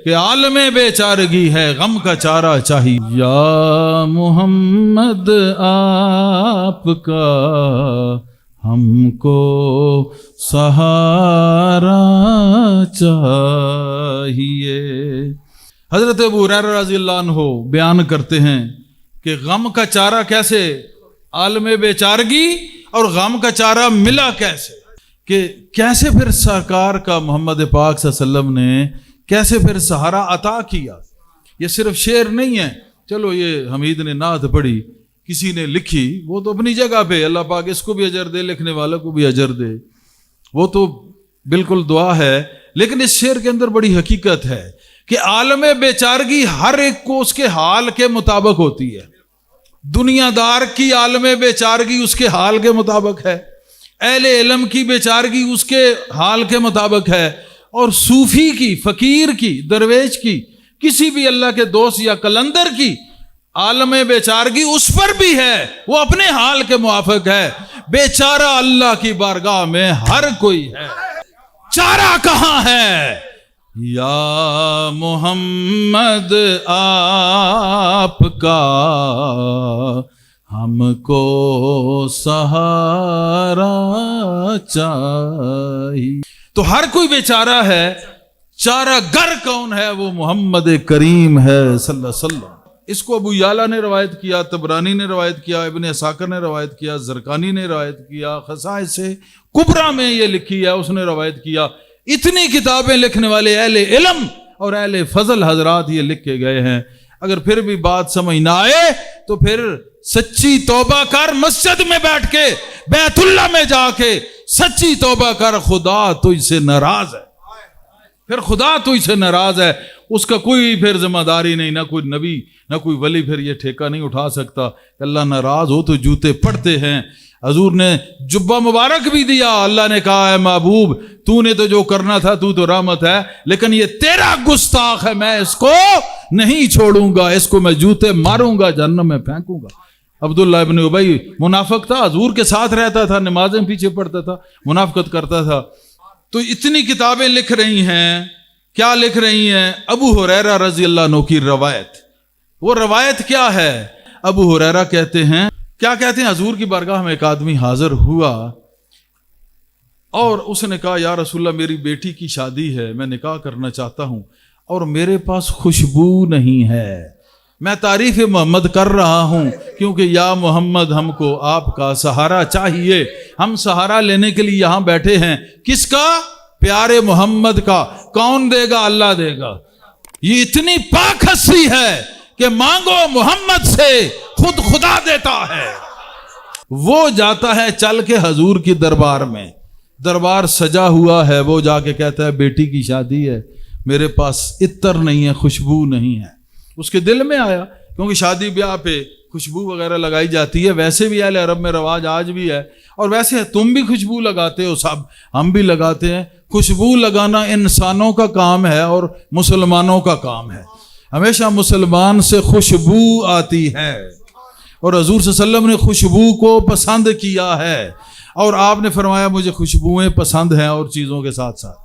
کہ عالم بیچارگی ہے غم کا چارہ چاہیے. یا محمد آپ کا ہم کو سہارا چاہیے. حضرت ابو ہریرہ رضی اللہ عنہ بیان کرتے ہیں کہ غم کا چارہ کیسے، عالم بیچارگی اور غم کا چارہ ملا کیسے، کہ کیسے پھر سرکار کا محمد پاک صلی اللہ علیہ وسلم نے کیسے پھر سہارا عطا کیا. یہ صرف شعر نہیں ہے، چلو یہ حمید نے نعت پڑھی، کسی نے لکھی، وہ تو اپنی جگہ پہ اللہ پاک اس کو بھی اجر دے، لکھنے والوں کو بھی اجر دے، وہ تو بالکل دعا ہے. لیکن اس شعر کے اندر بڑی حقیقت ہے کہ عالم بیچارگی ہر ایک کو اس کے حال کے مطابق ہوتی ہے. دنیا دار کی عالم بیچارگی اس کے حال کے مطابق ہے، اہل علم کی بیچارگی اس کے حال کے مطابق ہے، اور صوفی کی، فقیر کی، درویش کی، کسی بھی اللہ کے دوست یا کلندر کی عالم بیچارگی اس پر بھی ہے، وہ اپنے حال کے موافق ہے. بیچارہ اللہ کی بارگاہ میں ہر کوئی ہے، چارہ کہاں ہے؟ یا محمد آپ کا ہم کو سہارا چاہیے. تو ہر کوئی بیچارہ ہے، چارہ گر کون ہے؟ وہ محمد کریم ہے صلی اللہ علیہ وسلم. اس کو ابو یعلا نے روایت کیا، طبرانی نے روایت کیا، ابن عساکر نے روایت کیا، زرقانی نے روایت کیا، خصائص کبریٰ میں یہ لکھی ہے، اس نے روایت کیا. اتنی کتابیں لکھنے والے اہل علم اور اہل فضل حضرات یہ لکھ کے گئے ہیں. اگر پھر بھی بات سمجھ نہ آئے تو پھر سچی توبہ کر، مسجد میں بیٹھ کے، بیت اللہ میں جا کے سچی توبہ کر. خدا تجھ سے ناراض ہے، پھر خدا تجھ سے ناراض ہے. اس کا کوئی پھر ذمہ داری نہیں، نہ کوئی نبی نہ کوئی ولی پھر یہ ٹھیکہ نہیں اٹھا سکتا کہ اللہ ناراض ہو تو جوتے پڑتے ہیں. حضور نے جبہ مبارک بھی دیا، اللہ نے کہا اے محبوب تو نے تو جو کرنا تھا، تو تو رحمت ہے، لیکن یہ تیرا گستاخ ہے، میں اس کو نہیں چھوڑوں گا، اس کو میں جوتے ماروں گا، جہنم میں پھینکوں گا. عبداللہ ابن ابی منافق تھا، حضور کے ساتھ رہتا تھا، نمازیں پیچھے پڑھتا تھا، منافقت کرتا تھا. تو اتنی کتابیں لکھ رہی ہیں، کیا لکھ رہی ہیں؟ ابو ہریرہ رضی اللہ عنہ کی روایت. وہ روایت کیا ہے؟ ابو ہریرہ کہتے ہیں، کیا کہتے ہیں؟ حضور کی بارگاہ میں ایک آدمی حاضر ہوا اور اس نے کہا یا رسول اللہ میری بیٹی کی شادی ہے، میں نکاح کرنا چاہتا ہوں اور میرے پاس خوشبو نہیں ہے. میں تعریف محمد کر رہا ہوں کیونکہ یا محمد ہم کو آپ کا سہارا چاہیے. ہم سہارا لینے کے لیے یہاں بیٹھے ہیں. کس کا؟ پیارے محمد کا. کون دے گا؟ اللہ دے گا. یہ اتنی پاک ہستی ہے کہ مانگو محمد سے، خود خدا دیتا ہے. وہ جاتا ہے چل کے حضور کی دربار میں، دربار سجا ہوا ہے، وہ جا کے کہتا ہے بیٹی کی شادی ہے، میرے پاس عطر نہیں ہے، خوشبو نہیں ہے. اس کے دل میں آیا، کیونکہ شادی بیاہ پہ خوشبو وغیرہ لگائی جاتی ہے، ویسے بھی اہل عرب میں رواج آج بھی ہے، اور ویسے تم بھی خوشبو لگاتے ہو، سب ہم بھی لگاتے ہیں. خوشبو لگانا انسانوں کا کام ہے اور مسلمانوں کا کام ہے. ہمیشہ مسلمان سے خوشبو آتی ہے، اور حضور صلی اللہ علیہ وسلم نے خوشبو کو پسند کیا ہے، اور آپ نے فرمایا مجھے خوشبوئیں پسند ہیں اور چیزوں کے ساتھ ساتھ.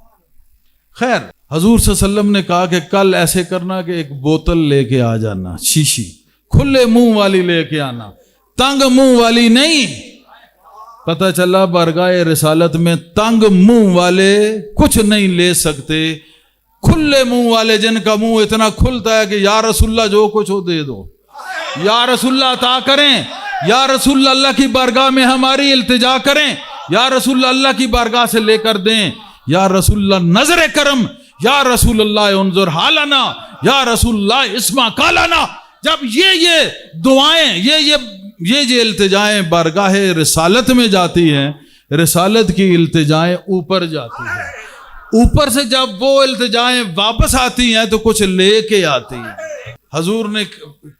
خیر، حضور صلی اللہ علیہ وسلم نے کہا کہ کل ایسے کرنا کہ ایک بوتل لے کے آ جانا، شیشی، کھلے منہ والی لے کے آنا، تنگ منہ والی نہیں. پتہ چلا بارگاہ رسالت میں تنگ منہ والے کچھ نہیں لے سکتے، کھلے منہ والے جن کا منہ اتنا کھلتا ہے کہ یا رسول اللہ جو کچھ ہو دے دو، یا رسول اللہ عطا کریں، یا رسول اللہ اللہ کی بارگاہ میں ہماری التجا کریں، یا رسول اللہ اللہ کی بارگاہ سے لے کر دیں، یا رسول اللہ نظر کرم، یا رسول اللہ انظر حالنا، یا رسول اللہ اسمع قالنا. جب یہ دعائیں، یہ التجائیں بارگاہ رسالت میں جاتی ہیں، رسالت کی التجائیں اوپر جاتی ہیں، اوپر سے جب وہ التجائیں واپس آتی ہیں تو کچھ لے کے آتی ہیں. حضور نے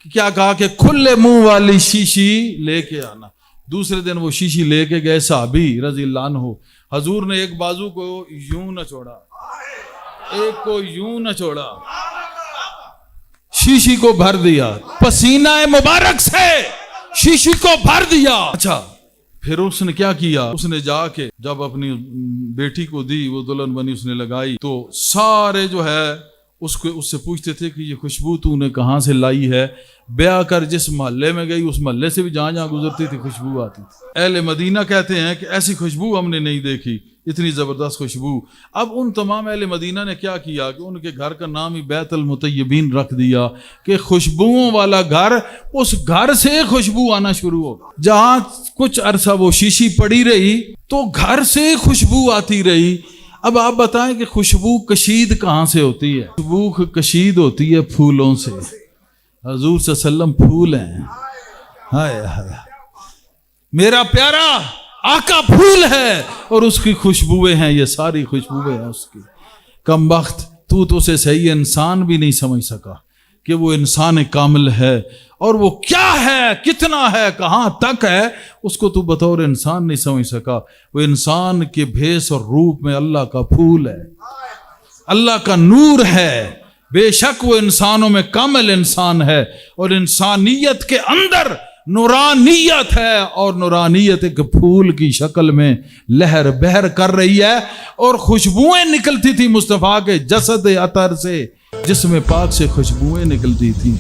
کیا کہا کہ کھلے منہ والی شیشی لے کے آنا. دوسرے دن وہ شیشی لے کے گئے صحابی رضی اللہ عنہ. حضور نے ایک بازو کو یوں نہ چھوڑا، ایک کو یوں نہ چھوڑا، شیشی کو بھر دیا، پسینہ مبارک سے شیشی کو بھر دیا. اچھا، پھر اس نے کیا کیا؟ اس نے جا کے جب اپنی بیٹی کو دی، وہ دلہن بنی، اس نے لگائی، تو سارے جو ہے اس سے پوچھتے تھے کہ یہ خوشبو تو نے کہاں سے لائی ہے؟ بیعہ کر جس محلے میں گئی اس محلے سے بھی جہاں جہاں گزرتی تھی خوشبو آتی تھی۔ اہل مدینہ کہتے ہیں کہ ایسی خوشبو ہم نے نہیں دیکھی، اتنی زبردست خوشبو۔ اب ان تمام اہل مدینہ نے کیا کیا کہ ان کے گھر کا نام ہی بیت المطیبین رکھ دیا کہ خوشبوؤں والا گھر، اس گھر سے خوشبو آنا شروع ہو۔ جہاں کچھ عرصہ وہ شیشی پڑی رہی تو گھر سے خوشبو آتی رہی۔ اب آپ بتائیں کہ خوشبو کشید کہاں سے ہوتی ہے؟ خوشبو کشید ہوتی ہے پھولوں سے۔ حضور صلی اللہ علیہ وسلم پھول ہیں، ہائے ہائے، میرا پیارا آقا پھول ہے اور اس کی خوشبوئیں ہیں، یہ ساری خوشبوئیں ہیں اس کی۔ کم بخت تو اسے صحیح انسان بھی نہیں سمجھ سکا کہ وہ انسان کامل ہے، اور وہ کیا ہے، کتنا ہے، کہاں تک ہے، اس کو تو بطور انسان نہیں سمجھ سکا۔ وہ انسان کے بھیس اور روپ میں اللہ کا پھول ہے، اللہ کا نور ہے۔ بے شک وہ انسانوں میں کامل انسان ہے، اور انسانیت کے اندر نورانیت ہے، اور نورانیت ایک پھول کی شکل میں لہر بہر کر رہی ہے، اور خوشبوئیں نکلتی تھی مصطفیٰ کے جسد عطر سے، جسم پاک سے خوشبوئیں نکلتی تھی۔